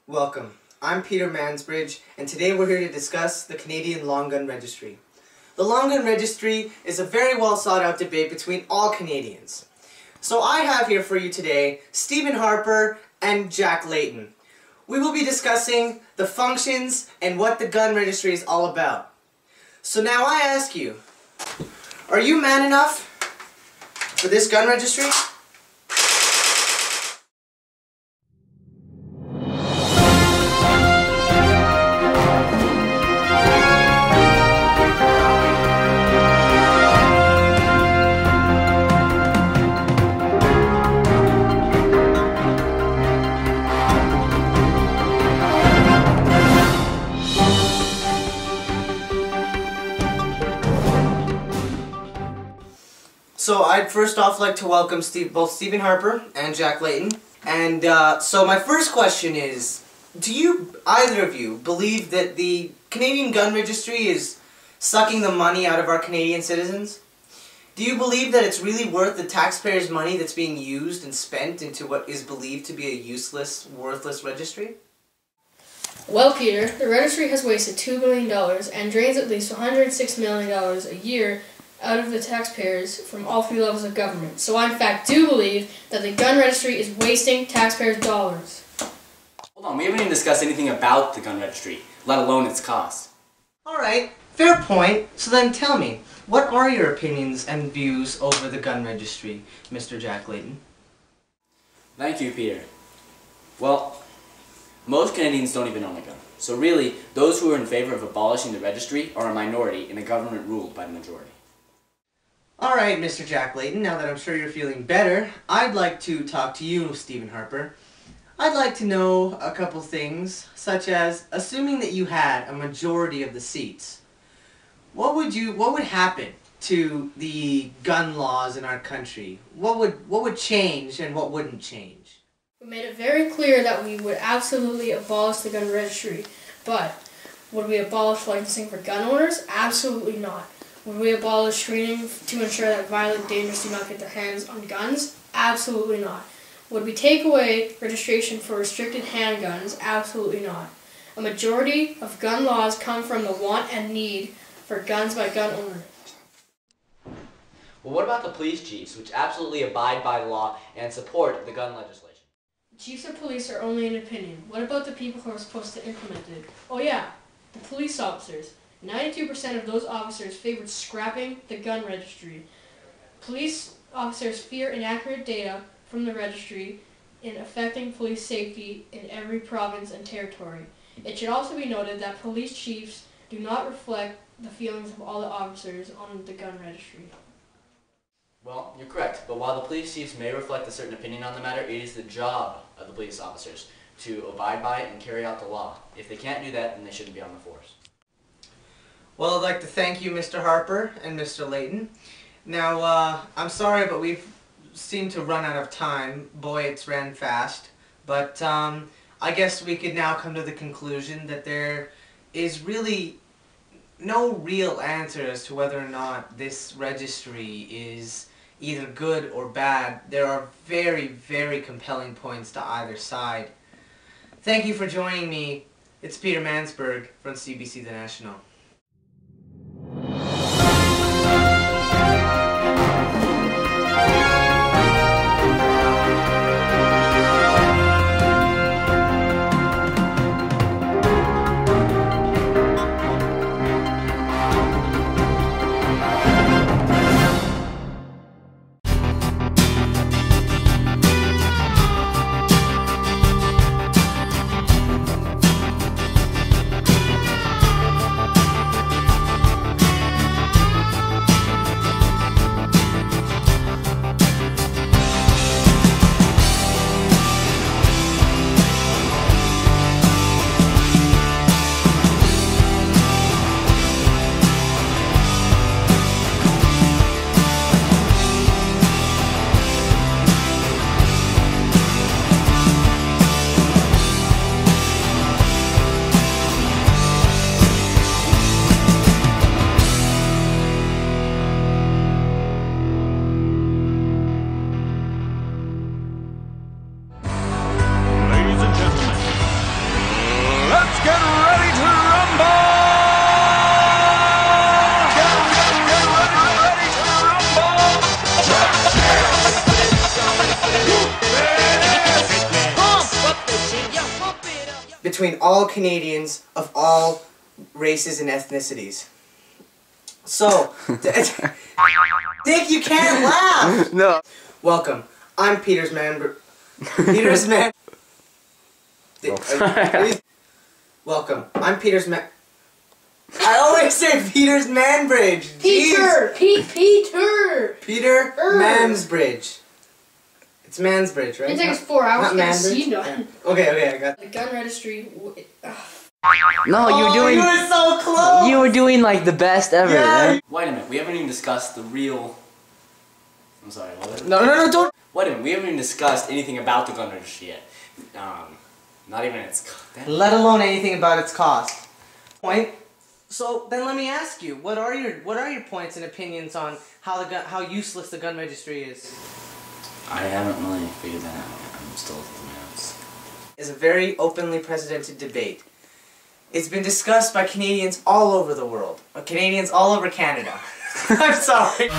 Welcome. I'm Peter Mansbridge, and today we're here to discuss the Canadian Long Gun Registry. The Long Gun Registry is a very well sought out debate between all Canadians. So I have here for you today Stephen Harper and Jack Layton. We will be discussing the functions and what the gun registry is all about. So now I ask you, are you man enough for this gun registry? So I'd first off like to welcome both Stephen Harper and Jack Layton. And so my first question is, do you, either of you, believe that the Canadian Gun Registry is sucking the money out of our Canadian citizens? Do you believe that it's really worth the taxpayers' money that's being used and spent into what is believed to be a useless, worthless registry? Well, Peter, the registry has wasted $2 billion and drains at least $106 million a year out of the taxpayers from all three levels of government. So I in fact do believe that the gun registry is wasting taxpayers' dollars. Hold on, we haven't even discussed anything about the gun registry, let alone its cost. Alright, fair point. So then tell me, what are your opinions and views over the gun registry, Mr. Jack Layton? Thank you, Peter. Well, most Canadians don't even own a gun. So really, those who are in favor of abolishing the registry are a minority in a government ruled by the majority. Alright, Mr. Jack Layton, now that I'm sure you're feeling better, I'd like to talk to you, Stephen Harper. I'd like to know a couple things, such as, assuming that you had a majority of the seats, what would happen to the gun laws in our country? What would change and what wouldn't change? We made it very clear that we would absolutely abolish the gun registry, but would we abolish licensing for gun owners? Absolutely not. Would we abolish screening to ensure that violent dangerous do not get their hands on guns? Absolutely not. Would we take away registration for restricted handguns? Absolutely not. A majority of gun laws come from the want and need for guns by gun owners. Well, what about the police chiefs, which absolutely abide by the law and support the gun legislation? Chiefs of police are only an opinion. What about the people who are supposed to implement it? Oh yeah, the police officers. 92% of those officers favored scrapping the gun registry. Police officers fear inaccurate data from the registry in affecting police safety in every province and territory. It should also be noted that police chiefs do not reflect the feelings of all the officers on the gun registry. Well, you're correct, but while the police chiefs may reflect a certain opinion on the matter, it is the job of the police officers to abide by it and carry out the law. If they can't do that, then they shouldn't be on the force. Well, I'd like to thank you, Mr. Harper and Mr. Layton. Now, I'm sorry, but we've seemed to run out of time. Boy, it's ran fast. But I guess we could now come to the conclusion that there is really no real answer as to whether or not this registry is either good or bad. There are very, very compelling points to either side. Thank you for joining me. It's Peter Mansbridge from CBC The National. between all Canadians of all races and ethnicities. So, Dick, you can't laugh! No. Welcome. I'm Peter's man. Peter's man. Welcome. I'm Peter's man. I always say Peter's Manbridge. Peter! Peter! Peter Mansbridge. It's Mansbridge, right? It takes 4 hours to get a seed done. Yeah. Okay, I got. The gun registry. No, you were doing. You were so close. You were doing like the best ever. Yeah. Man. Wait a minute, we haven't even discussed the real... I'm sorry, what? No, don't. Wait a minute, we haven't even discussed anything about the gun registry yet. Not even its... Let alone anything about its cost. Point. So then let me ask you, what are your points and opinions on how useless the gun registry is? I haven't really figured that out yet. I'm still at the notes. Is a very openly precedented debate. It's been discussed by Canadians all over the world. Canadians all over Canada. I'm sorry.